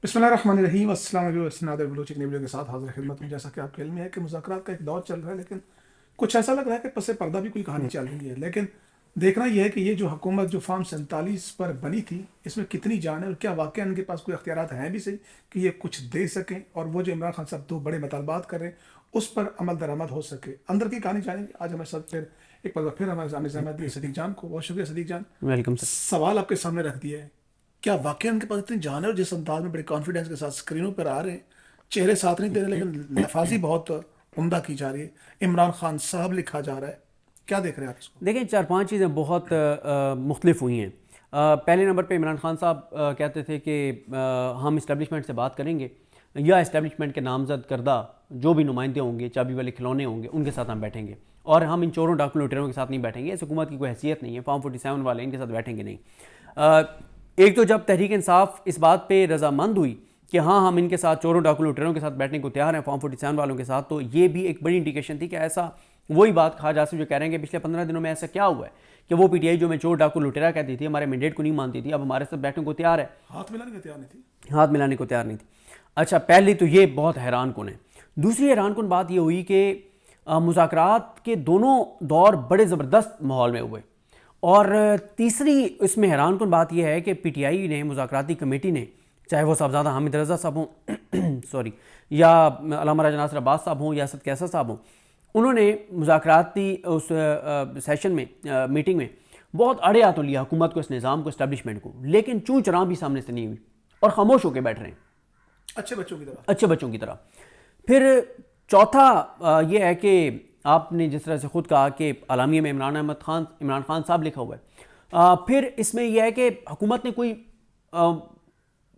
बिस्मिल्लाहिर्रहमानिर्रहीम अस्सलाम वालेकुम। नादिर बलूच एक नई वीडियो के साथ हाजिर खिदमत हूं। जैसा कि आपके इल्म में है कि मुज़ाकरात का एक दौर चल रहा है, लेकिन कुछ ऐसा लग रहा है कि पसे पर्दा भी कोई कहानी चल रही है। लेकिन देखना यह है कि ये जो हुकूमत जो फार्म 47 पर बनी थी, इसमें कितनी जान है और क्या वाकई इनके पास कोई अख्तियारात हैं भी सही कि ये कुछ दे सकें, और वो जो इमरान खान साहब दो बड़े मतलबात कर रहे हैं उस पर अमल दरामद हो सके। अंदर की कहानी जानेंगे आज हमारे साथ। फिर एक बार फिर हमारे सामने सहमत दिए सदीक जान को, बहुत शुक्रिया सदीक जान। Welcome sir. सवाल आपके सामने रख दिया है, क्या वाकई उनके पास इतनी जान है? और जिस अंदाज में बड़े कॉन्फिडेंस के साथ स्क्रीनों पर आ रहे हैं, चेहरे साथ नहीं दे रहे लेकिन लफाजी बहुत उम्दा की जा रही है, इमरान खान साहब लिखा जा रहा है, क्या देख रहे हैं आप इसको? देखिए, चार पांच चीज़ें बहुत मुख्तलिफ हुई हैं। पहले नंबर पे इमरान खान साहब कहते थे कि हम इस्टेब्लिशमेंट से बात करेंगे या इस्टेब्लिशमेंट के नामजद करदा जो भी नुमाइंदे होंगे, चाबी वाले खिलौने होंगे, उनके साथ हम बैठेंगे और हम इन चोरों डाकू लुटेरों के साथ नहीं बैठेंगे। इस हुकूमत की कोई हैसियत नहीं है, फॉर्म 47 वाले इनके साथ बैठेंगे नहीं। एक तो जब तहरीक इंसाफ इस बात पे रजामंद हुई कि हाँ हम इनके साथ चोरों डाकू लुटेरों के साथ बैठने को तैयार हैं फॉर्म 47 वालों के साथ, तो ये भी एक बड़ी इंडिकेशन थी कि ऐसा वही बात कहा जा सकती जो कह रहे हैं कि पिछले 15 दिनों में ऐसा क्या हुआ है कि वो पीटीआई जो मैं चोर डाकू लुटेरा कहती थी, हमारे मैंडेट को नहीं मानती थी, अब हमारे साथ बैठने को तैयार है। हाथ मिलाने को तैयार नहीं थी। हाथ मिलाने को तैयार नहीं थी। अच्छा, पहली तो ये बहुत हैरान कुन है। दूसरी हैरान कुन बात ये हुई कि मुज़ाकरात के दोनों दौर बड़े ज़बरदस्त माहौल में हुए। और तीसरी इसमें हैरान कुन बात यह है कि पीटीआई ने, मुज़ाकराती कमेटी ने, चाहे वो साहबजादा हामिद रज़ा साहब हों सॉरी, या अल्लामा राजा नासिर अब्बास साहब हों या असद कैसर साहब हों, उन्होंने मुज़ाकराती उस सेशन में, मीटिंग में बहुत अड़े हाथों लिया हुकूमत को, इस निज़ाम को, इस्टेब्लिशमेंट को, लेकिन चूँ चरां भी सामने से नहीं हुई और खामोश होकर बैठ रहे हैं अच्छे बच्चों की तरह। अच्छे बच्चों की तरह। फिर चौथा ये है कि आपने जिस तरह से ख़ुद कहा कि आलामिया में इमरान खान साहब लिखा हुआ है। फिर इसमें यह है कि हुकूमत ने कोई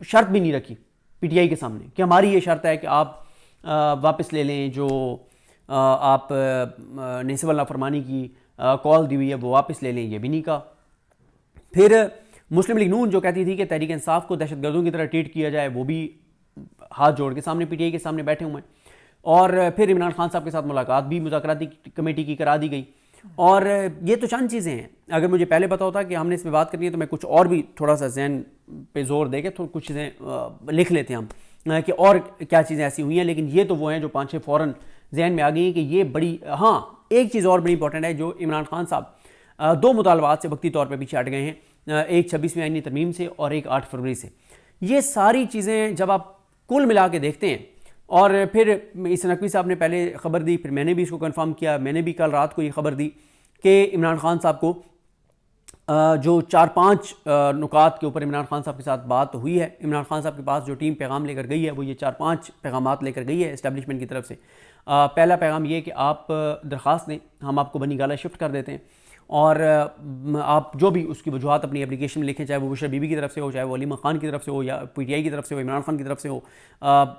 शर्त भी नहीं रखी पीटीआई के सामने कि हमारी ये शर्त है कि आप वापस ले लें जो आप नेसिबल नाफरमानी की कॉल दी हुई है वो वापस ले लें, ये भी नहीं कहा। फिर मुस्लिम लीग नून जो कहती थी कि तहरीक इंसाफ को दहशतगर्दों की तरह ट्रीट किया जाए, वो भी हाथ जोड़ के सामने पीटीआई के सामने बैठे हुए हैं। और फिर इमरान खान साहब के साथ मुलाकात भी मुज़ाकराती कमेटी की करा दी गई। और ये तो चंद चीज़ें हैं। अगर मुझे पहले पता होता कि हमने इसमें बात करनी है तो मैं कुछ और भी थोड़ा सा जहन पे जोर दे के कुछ चीज़ें लिख लेते हैं हम कि और क्या चीज़ें ऐसी हुई हैं। लेकिन ये तो वो हैं जो 5-6 फ़ौरन जहन में आ गई हैं कि ये बड़ी। हाँ, एक चीज़ और बड़ी इंपॉर्टेंट है जो इमरान खान साहब दो मुतालबात से वक्ती तौर पर पीछे हट गए हैं, एक 26वीं आईनी तरमीम से और एक 8 फरवरी से। ये सारी चीज़ें जब आप कुल मिला के देखते हैं, और फिर इस नकवी साहब ने पहले ख़बर दी, फिर मैंने भी इसको कंफर्म किया, मैंने भी कल रात को ये खबर दी कि इमरान खान साहब को जो 4-5 नुकात के ऊपर इमरान खान साहब के साथ बात हुई है। इमरान खान साहब के पास जो टीम पैगाम लेकर गई है वो ये 4-5 पैगामात लेकर गई है इस्टेब्लिशमेंट की तरफ से। पहला पैगाम ये कि आप दरख्वास्त दें, हम आपको बनी गाला शिफ्ट कर देते हैं, और आप जो भी उसकी वजूहत अपनी एप्लीकेशन में लिखें, चाहे वो बुशरा बीबी की तरफ से हो, चाहे वो अलीमा खान की तरफ से हो, या पीटीआई की तरफ से हो, इमरान खान की तरफ से हो,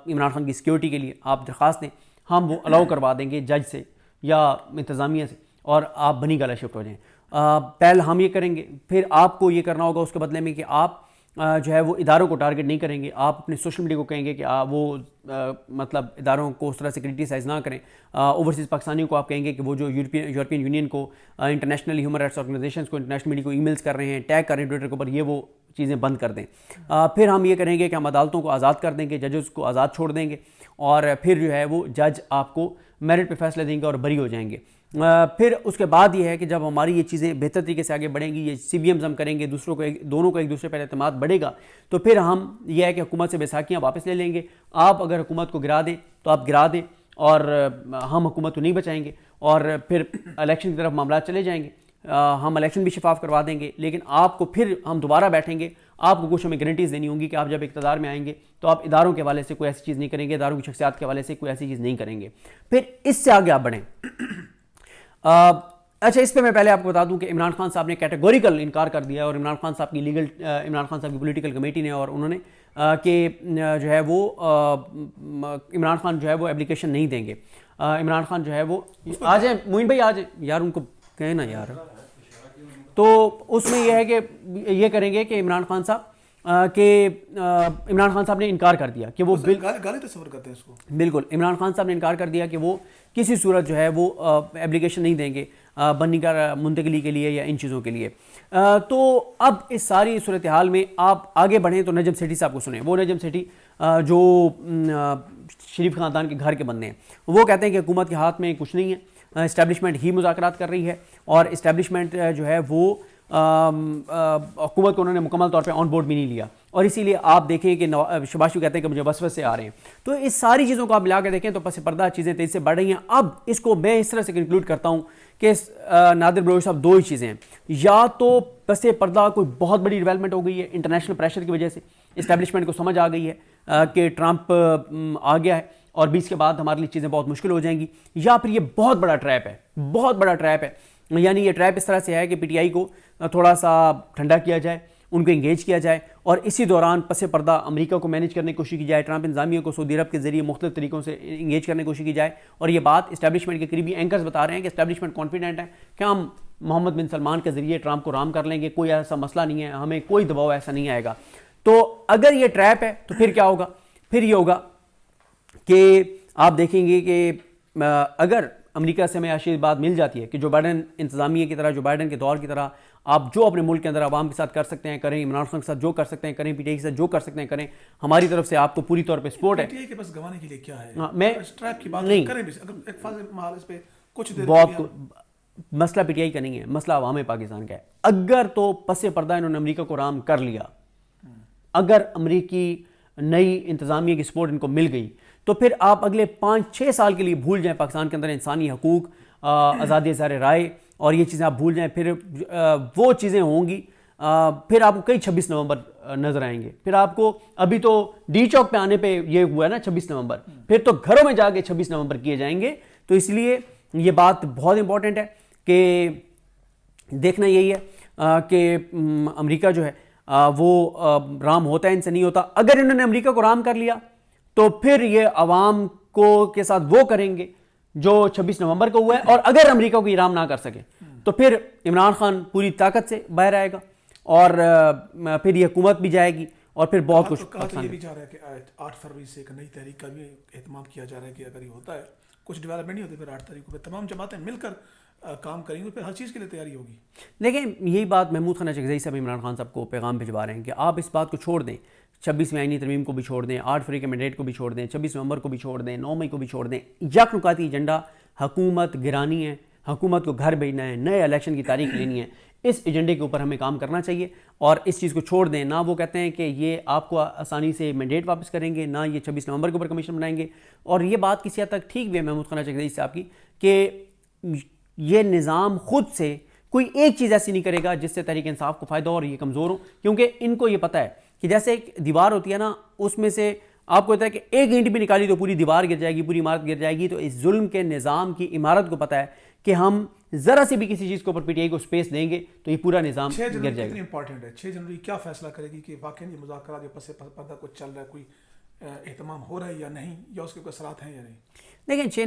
इमरान खान की सिक्योरिटी के लिए आप दरख्वास्त दें, हम वो अलाउ करवा देंगे जज से या इंतज़ामिया से, और आप बनी गाला शिफ्ट हो जाएँ। पहल हम ये करेंगे। फिर आपको ये करना होगा उसके बदले में कि आप जो है वो इदारों को टारगेट नहीं करेंगे, आप अपने सोशल मीडिया को कहेंगे कि वो मतलब इदारों को उस तरह से क्रिटिसाइज़ ना करें। ओवरसीज़ पाकिस्तानियों को आप कहेंगे कि वो जो यूरोपियन यूनियन को, इंटरनेशनल ह्यूमन राइट्स ऑर्गेनाइजेशंस को, इंटरनेशनल मीडिया को ईमेल्स कर रहे हैं, टैग कर रहे हैं ट्विटर के ऊपर, ये वो चीज़ें बंद कर दें। फिर हम ये करेंगे कि हम अदालतों को आज़ाद कर देंगे, जजेस को आज़ाद छोड़ देंगे, और फिर जो है वो जज आपको मेरिट पे फैसले देंगे और बरी हो जाएंगे। फिर उसके बाद ये है कि जब हमारी ये चीज़ें बेहतर तरीके से आगे बढ़ेंगी, ये CBMs हम करेंगे, दोनों को एक दूसरे पर एतमाद बढ़ेगा, तो फिर हम यह है कि हुकूमत से बैसाखियाँ वापस ले लेंगे। आप अगर हुकूमत को गिरा दें तो आप गिरा दें, और हम हुकूमत को नहीं बचाएंगे, और फिर इलेक्शन की तरफ मामला चले जाएंगे। हम इलेक्शन भी शफाफ करवा देंगे, लेकिन आपको फिर हम दोबारा बैठेंगे, आपको कुछ हमें गारंटीज़ देनी होंगी कि आप जब इक़्तिदार में आएंगे तो आप इदारों के हवाले से कोई ऐसी चीज़ नहीं करेंगे, इदारों की शख्सियात के हवाले से कोई ऐसी चीज़ नहीं करेंगे। फिर इससे आगे आप बढ़ें। अच्छा, इस पे मैं पहले आपको बता दूं कि इमरान खान साहब ने कैटेगोरिकल इनकार कर दिया, और इमरान खान साहब की पॉलिटिकल कमेटी ने, और उन्होंने कि जो है वो इमरान खान जो है वो एप्लीकेशन नहीं देंगे। इमरान खान जो है वो आ जाए, मोइन भाई आ जाए यार, उनको कहें ना यार। तो उसमें यह है कि ये करेंगे कि इमरान खान साहब कि इमरान खान साहब ने इनकार कर दिया कि वो गाली तस्वर करते हैं इसको। बिल्कुल, इमरान खान साहब ने इनकार कर दिया कि वो किसी सूरत जो है वो एप्लीकेशन नहीं देंगे बन्नी का मुंतकली के लिए या इन चीज़ों के लिए। तो अब इस सारी सूरत हाल में आप आगे बढ़ें तो नजम सेठी साहब को सुने। वो नजम सेठी जो शरीफ ख़ानदान के घर के बंदे हैं, वो कहते हैं कि हुकूमत के हाथ में कुछ नहीं है, इस्टेब्लिशमेंट ही मुज़ाकरात कर रही है और इस्टेब्लिशमेंट जो है वो हुकूमत को उन्होंने मुकम्मल तौर पे ऑन बोर्ड भी नहीं लिया और इसीलिए आप देखें कि शहबाज शरीफ कहते हैं कि मुझे वसवसे आ रहे हैं। तो इस सारी चीज़ों को आप मिला के देखें तो पस पर्दा चीज़ें तेज़ी से बढ़ रही हैं। अब इसको मैं इस तरह से कंक्लूड करता हूँ कि नादिर बलोच साहब दो ही चीज़ें हैं, या तो पस पर्दा कोई बहुत बड़ी डेवलपमेंट हो गई है इंटरनेशनल प्रेशर की वजह से, इस्टेब्लिशमेंट को समझ आ गई है कि ट्रंप आ गया है और 20 के बाद हमारे लिए चीज़ें बहुत मुश्किल हो जाएंगी, या फिर ये बहुत बड़ा ट्रैप है, बहुत बड़ा ट्रैप है। यानी ये ट्रैप इस तरह से है कि पीटीआई को थोड़ा सा ठंडा किया जाए, उनको इंगेज किया जाए और इसी दौरान पस पर्दा अमेरिका को मैनेज करने की कोशिश की जाए, ट्रंप इंतजामिया को सऊदी अरब के जरिए मुख्तलिफ तरीकों से इंगेज करने की कोशिश की जाए। और ये बात इस्टेब्लिशमेंट के करीबी एंकर्स बता रहे हैं कि इस्टेब्लिशमेंट कॉन्फिडेंट है कि हम मोहम्मद बिन सलमान के जरिए ट्रंप को राम कर लेंगे, कोई ऐसा मसला नहीं है, हमें कोई दबाव ऐसा नहीं आएगा। तो अगर ये ट्रैप है तो फिर क्या होगा? फिर ये होगा कि आप देखेंगे कि अगर अमेरिका से हमें आशीर्वाद मिल जाती है कि जो बाइडन इंतजामिया की तरह, जो बाइडन के दौर की तरह आप जो अपने मुल्क के अंदर आवाम के साथ कर सकते हैं करें, इमरान खान के साथ जो कर सकते हैं करें, पीटीआई के साथ जो कर सकते हैं करें, हमारी तरफ से आपको पूरी तौर पे सपोर्ट है। पीटीआई के पास गंवाने के लिए क्या है? मैं ट्रैप की बात नहीं करें भी, अगर एक फाजिल माहौल इस पे कुछ देर बहुत मसला पीटीआई का नहीं है, मसला अवाम पाकिस्तान का है। अगर तो पस पर्दा इन्होंने अमेरिका को राम कर लिया, अगर अमेरिकी नई इंतजामिया की सपोर्ट इनको मिल गई तो फिर आप अगले 5-6 साल के लिए भूल जाएं पाकिस्तान के अंदर इंसानी हकूक, आज़ादी इज़हार राय और ये चीज़ें आप भूल जाएं। फिर वो चीज़ें होंगी, फिर आपको कई 26 नवंबर नज़र आएंगे। फिर आपको अभी तो डी चौक पे आने पे ये हुआ है ना 26 नवंबर, फिर तो घरों में जाके 26 नवंबर किए जाएंगे। तो इसलिए ये बात बहुत इंपॉर्टेंट है कि देखना यही है कि अमेरिका जो है वो राम होता है, इनसे नहीं होता। अगर इन्होंने अमेरिका को राम कर लिया तो फिर ये अवाम को के साथ वो करेंगे जो 26 नवंबर को हुआ है, और अगर अमेरिका को ये राम ना कर सके तो फिर इमरान खान पूरी ताकत से बाहर आएगा और फिर ये हुकूमत भी जाएगी और फिर बहुत कुछ। तो ये भी जा रहा है कि 8 फरवरी से एक नई तहरीक का भी एहतमाम किया जा रहा है कि अगर ये होता है, कुछ डेवलपमेंट नहीं होती, फिर 8 तारीख को फिर तमाम जमातें मिलकर काम करेंगे, फिर हर चीज़ के लिए तैयारी होगी। लेकिन यही बात महमूद खान चकज़ई साहब इमरान खान साहब को पैगाम भिजवा रहे हैं कि आप इस बात को छोड़ दें, 26वीं आईनी तरमीम को भी छोड़ दें, 8 फरवरी के मैंडेट को भी छोड़ दें, 26 नवंबर को भी छोड़ दें, 9 मई को भी छोड़ दें। यकनुकाती एजेंडा हुकूमत गिरानी है, हुकूमत को घर भेजना है, नए इलेक्शन की तारीख लेनी है। इस एजेंडे के ऊपर हमें काम करना चाहिए और इस चीज़ को छोड़ दें। ना वो कहते हैं कि ये आपको आसानी से मैंडेट वापस करेंगे, ना ये 26 नवंबर के ऊपर कमीशन बनाएंगे। और ये बात किसी हद तक ठीक भी है महमूद खान चकज़ई साहब की कि ये निज़ाम खुद से कोई एक चीज़ ऐसी नहीं करेगा जिससे तहरीक इंसाफ को फ़ायदा हो और ये कमज़ोर हो, क्योंकि इनको ये पता है कि जैसे एक दीवार होती है ना, उसमें से आपको पता है कि एक ईंट भी निकाली तो पूरी दीवार गिर जाएगी, पूरी इमारत गिर जाएगी। तो इस जुल्म के निज़ाम की इमारत को पता है कि हम ज़रा से भी किसी चीज़ के ऊपर पीटीआई को स्पेस देंगे तो ये पूरा निज़ाम गिर जाएगा। इंपॉर्टेंट है 6 जनवरी क्या फैसला करेगी कि वाकई ये मुज़ाकरात जो पस पर्दा कुछ चल रहा है, कोई एहतमाम हो रहा है या नहीं, या उसके कोई असरात हैं या नहीं। लेकिन 6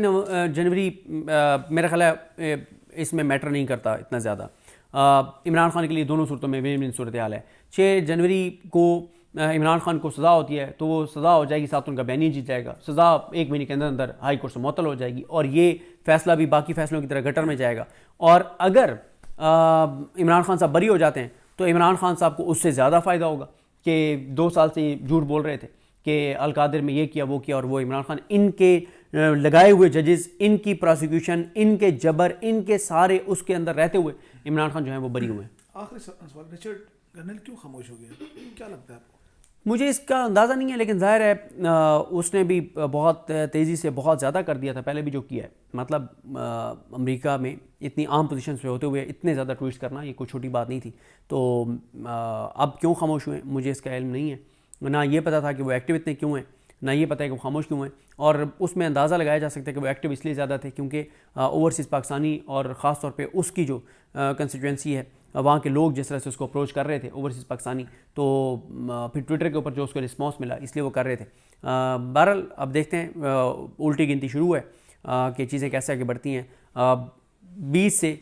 जनवरी मेरा ख्याल है इसमें मैटर नहीं करता इतना ज़्यादा। इमरान खान के लिए दोनों सूरतों में विन विन सूरत हाल है। 6 जनवरी को इमरान खान को सज़ा होती है तो वो सज़ा हो जाएगी, साथ उनका बैनिया जीत जाएगा, सज़ा 1 महीने के अंदर अंदर हाई कोर्ट से मुअत्तल हो जाएगी और ये फैसला भी बाकी फैसलों की तरह गटर में जाएगा। और अगर इमरान खान साहब बरी हो जाते हैं तो इमरान खान साहब को उससे ज़्यादा फ़ायदा होगा कि 2 साल से झूठ बोल रहे थे कि अल कादिर में ये किया वो किया, और वो इमरान खान इनके लगाए हुए जजेस, इनकी प्रोसिक्यूशन, इनके जबर, इनके सारे उसके अंदर रहते हुए इमरान खान जो है वो बरी हुए। आखिरी सवाल, रिचर्ड गर्नल क्यों खामोश हो गया, क्या लगता है आपको? मुझे इसका अंदाज़ा नहीं है, लेकिन ज़ाहिर है उसने भी बहुत तेज़ी से बहुत ज़्यादा कर दिया था पहले भी जो किया है। मतलब अमेरिका में इतनी आम पोजीशन पे होते हुए इतने ज़्यादा ट्वीट्स करना ये कोई छोटी बात नहीं थी। तो अब क्यों खामोश हुए मुझे इसका इल्म नहीं है, ना ये पता था कि वो एक्टिव इतने क्यों हैं, ना ये पता है कि वो खामोश क्यों हैं। और उसमें अंदाज़ा लगाया जा सकता है कि वो एक्टिव इसलिए ज़्यादा थे क्योंकि ओवरसीज़ पाकिस्तानी और ख़ास तौर पे उसकी जो कंस्टिट्यूंसी है वहाँ के लोग जिस तरह से उसको अप्रोच कर रहे थे ओवरसीज़ पाकिस्तानी, तो फिर ट्विटर के ऊपर जो उसको रिस्पॉन्स मिला इसलिए वो कर रहे थे। बहरहाल अब देखते हैं, उल्टी गिनती शुरू है कि चीज़ें कैसे आगे बढ़ती हैं। 20 से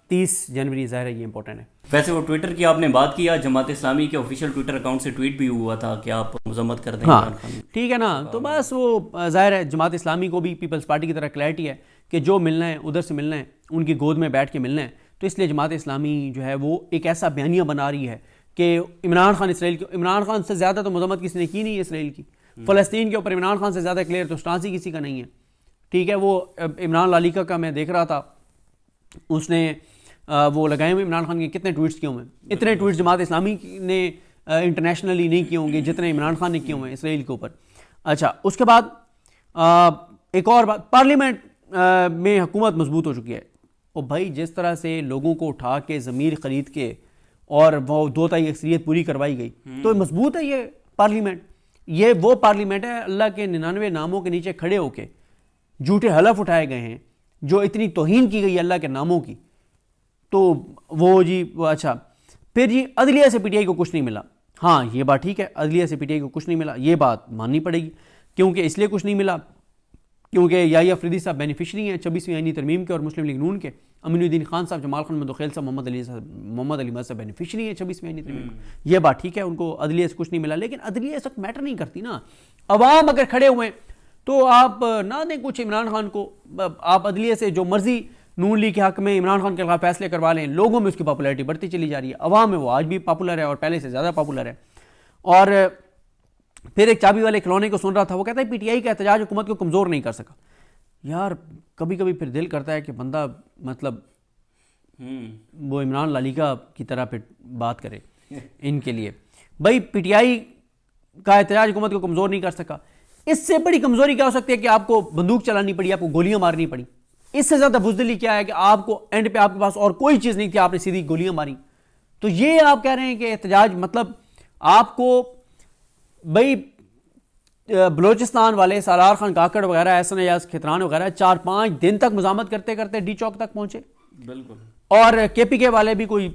30 जनवरी ज़ाहिर है ये इंपॉर्टेंट है। वैसे वो ट्विटर की आपने बात की, आज जमात इस्लामी के ऑफिशियल ट्विटर अकाउंट से ट्वीट भी हुआ था कि आप मजम्मत कर दें इमरान हाँ खान। ठीक है ना, तो बस वो ज़ाहिर है जमात इस्लामी को भी पीपल्स पार्टी की तरह क्लैरिटी है कि जो मिलना है उधर से मिलना है, उनकी गोद में बैठ के मिलना है। तो इसलिए जमात इस्लामी जो है वो एक ऐसा बयानिया बना रही है कि इमरान खान से ज़्यादा तो मजम्मत किसी ने की नहीं है इसराइल की। फ़लस्तीन के ऊपर इमरान खान से ज़्यादा क्लियर तो स्टांस ही किसी का नहीं है। ठीक है, वो इमरान लालिका का मैं देख रहा था, उसने वो लगाए हुए इमरान खान के कितने ट्वीट्स किए हुए हैं। इतने ट्वीट्स जमात इस्लामी ने इंटरनेशनली नहीं किए होंगे जितने इमरान खान ने किए हुए हैं इसराइल के ऊपर। अच्छा, उसके बाद एक और बात, पार्लियामेंट में हुकूमत मजबूत हो चुकी है। और भाई जिस तरह से लोगों को उठा के ज़मीर ख़रीद के और वो 2/3 अक्सरियत पूरी करवाई गई, तो मजबूत है ये पार्लियामेंट। ये वो पार्लियामेंट है अल्लाह के 99 नामों के नीचे खड़े होके झूठे हलफ उठाए गए हैं, जो इतनी तौहीन की गई है अल्लाह के नामों की। तो वो जी वो अच्छा, फिर जी अदलिया से पीटीआई को कुछ नहीं मिला। हाँ ये बात ठीक है, अदलिया से पीटीआई को कुछ नहीं मिला, ये बात माननी पड़ेगी। क्योंकि इसलिए कुछ नहीं मिला क्योंकि याहिया अफरीदी साहब बेनिफिशरी हैं 26वीं आईनी तरमीम के और मुस्लिम लीग नून के। अमीनुद्दीन खान साहब, जमाल खान मदोखेल साहब, मोहम्मद अली साहब बेनिफिशरी हैं 26वीं आईनी तरमीम। ये बात ठीक है, उनको अदलिया से कुछ नहीं मिला, लेकिन अदलिया इस वक्त मैटर नहीं करती ना। अवाम अगर खड़े हुए तो आप ना दें कुछ इमरान खान को, आप अदलिया से जो मर्जी नून लीग के हक में इमरान खान के खिलाफ फैसले करवा लें, लोगों में उसकी पॉपुलैरिटी बढ़ती चली जा रही है। अवाम में वो आज भी पॉपुलर है और पहले से ज़्यादा पॉपुलर है। और फिर एक चाबी वाले खिलौने को सुन रहा था, वो कहता है पीटीआई का एहतजाज हुकूमत को कमज़ोर नहीं कर सका। यार कभी कभी फिर दिल करता है कि बंदा मतलब वो इमरान लालिका की तरह फिर बात करे इनके लिए। भाई पीटीआई का एहतजाज हुकूमत को कमज़ोर नहीं कर सका, इससे बड़ी कमज़ोरी क्या हो सकती है कि आपको बंदूक चलानी पड़ी, आपको गोलियां मारनी पड़ी। इससे ज़्यादा बुज़दिली क्या है कि आपको एंड पे आपके पास और कोई चीज़ नहीं थी, आपने सीधी गोलियां मारी। तो ये आप कह रहे हैं कि एहतजाज मतलब आपको भाई बलोचिस्तान वाले सालार खान काकड़ वगैरह, एहसन एजाज खितरान वगैरह 4-5 दिन तक मुजामत करते करते डी चौक तक पहुंचे। बिल्कुल। और केपीके वाले भी कोई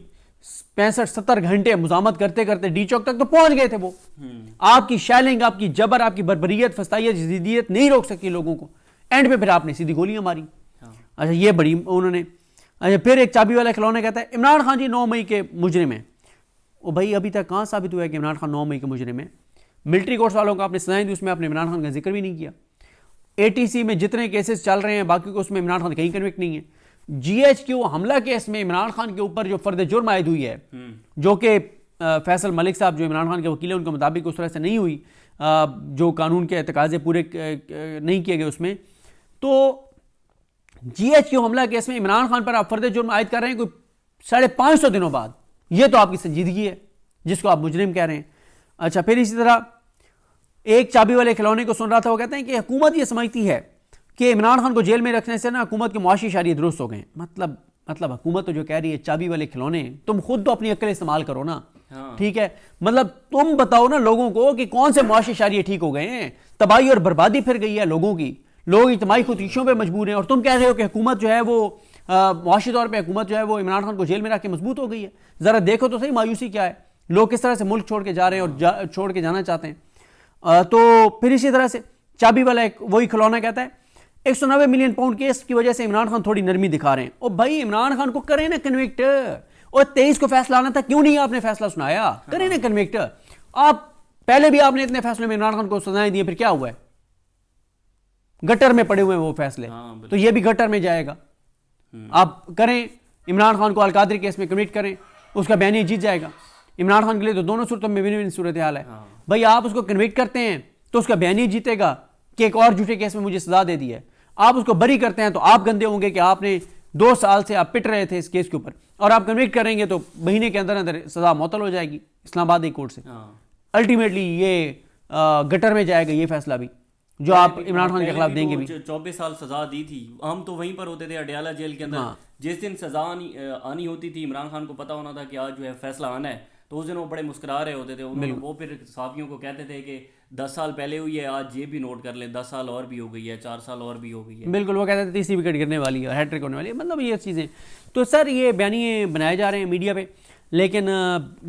65-70 घंटे मुजामत करते करते डी चौक तक तो पहुंच गए थे। वो आपकी शैलिंग, आपकी जबर, आपकी बर्बरियत, फस्तायत, जदीदियत नहीं रोक सकी लोगों को। एंड पे फिर आपने सीधी गोलियां मारी। अच्छा ये बड़ी उन्होंने। अच्छा फिर एक चाबी वाला खिलौना कहता है इमरान खान जी 9 मई के मुजरिम हैं। ओ भाई अभी तक कहाँ साबित हुआ है कि इमरान खान 9 मई के मुजरिम है? मिलिट्री कोर्ट्स वालों को आपने सजाएं दी, उसमें आपने इमरान खान का जिक्र भी नहीं किया। एटीसी में जितने केसेस चल रहे हैं बाकी को, उसमें इमरान खान कहीं कन्विक्ट नहीं है। जीएचक्यू हमला केस में इमरान खान के ऊपर जो फर्द जुर्म आयद हुई है, जो कि फैसल मलिक साहब जो इमरान खान के वकील हैं उनके मुताबिक उस तरह से नहीं हुई, जो कानून के तकाजे पूरे नहीं किए गए उसमें, तो जीएचक्यू हमला केस में इमरान खान पर आप फर्द जुर्म आयद कर रहे हैं कोई 550 दिनों बाद। ये तो आपकी संजीदगी है जिसको आप मुजरिम कह रहे हैं। अच्छा फिर इसी तरह एक चाबी वाले खिलौने को सुन रहा था, वो कहते हैं कि हुकूमत ये समझती है कि इमरान खान को जेल में रखने से ना हुकूमत के मुआशी इशारे दुरुस्त हो गए। मतलब हुकूमत तो जो कह रही है चाबी वाले खिलौने, तुम खुद तो अपनी अक्ल इस्तेमाल करो ना। हाँ। ठीक है, मतलब तुम बताओ ना लोगों को कि कौन से मुआशी इशारे ठीक हो गए हैं। तबाही और बर्बादी फिर गई है लोगों की, लोग इज्तिमाई खुदकुशियों पे मजबूर हैं, और तुम कह रहे हो कि हुकूमत जो है वो मुआशी तौर पे हुकूमत जो है वो इमरान खान को जेल में रख के मजबूत हो गई है। जरा देखो तो सही मायूसी क्या है, लोग किस तरह से मुल्क छोड़ के जा रहे हैं और छोड़ के जाना चाहते हैं। तो फिर इसी तरह से चाबी वाला एक वही खिलौना कहता है 190 मिलियन पाउंड केस की वजह से इमरान खान थोड़ी नरमी दिखा रहे हैं। और भाई इमरान खान को करें ना कन्विक्ट, और 23 को फैसला आना था, क्यों नहीं आपने फैसला सुनाया? करें ना कन्विक्ट। आप पहले भी आपने इतने फैसले में इमरान खान को सजाएं दिए, फिर क्या हुआ है? गटर में पड़े हुए हैं वो फैसले। तो ये भी गटर में जाएगा। आप करें इमरान खान को अलकादरी केस में कन्विक्ट करें, उसका बयानी जीत जाएगा। इमरान खान के लिए तो दोनों सूरतों में विन-विन सूरत हाल है। भाई आप उसको कन्विक्ट करते हैं तो उसका बयानी जीतेगा कि एक और झूठे केस में मुझे सजा दे दी है। आप उसको बरी करते हैं तो आप गंदे होंगे कि आपने 2 साल से आप पिट रहे थे इस केस के ऊपर, और आप कन्विक्ट करेंगे तो महीने के अंदर अंदर सजा मुअत्तल हो जाएगी इस्लामाबाद हाई कोर्ट से। अल्टीमेटली ये गटर में जाएगा ये फैसला भी, जो आप इमरान खान के खिलाफ देंगे भी। 24 साल सजा दी थी, हम तो वहीं पर होते थे अडयाला जेल के अंदर। जिस दिन सजा आनी होती थी, इमरान खान को पता होना था कि आज जो है फैसला आना है, तो उस दिन वो बड़े मुस्कुरा रहे होते थे। वो फिर साफियों को कहते थे कि 10 साल पहले हुई है, आज ये भी नोट कर ले, 10 साल और भी हो गई है, 4 साल और भी हो गई है। बिल्कुल, वो कहते थे 30 विकेट गिरने वाली है, हैट्रिक होने वाली है, मतलब ये चीज़ें। तो सर ये बयानिए बनाए जा रहे हैं मीडिया पे, लेकिन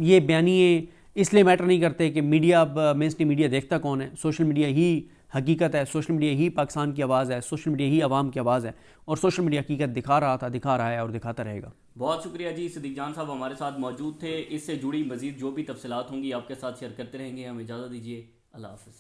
ये बयानिए इसलिए मैटर नहीं करते कि मीडिया, अब मेन स्ट्रीम मीडिया देखता कौन है? सोशल मीडिया ही हकीकत है, सोशल मीडिया ही पाकिस्तान की आवाज़ है, सोशल मीडिया ही आवाम की आवाज़ है, और सोशल मीडिया हकीकत दिखा रहा था, दिखा रहा है और दिखाता रहेगा। बहुत शुक्रिया जी, सिद्दीक जान साहब हमारे साथ मौजूद थे। इससे जुड़ी मजीद जो भी तफसीलात होंगी आपके साथ शेयर करते रहेंगे। हमें इजाज़त दीजिए, अल्लाह हाफ़िज़।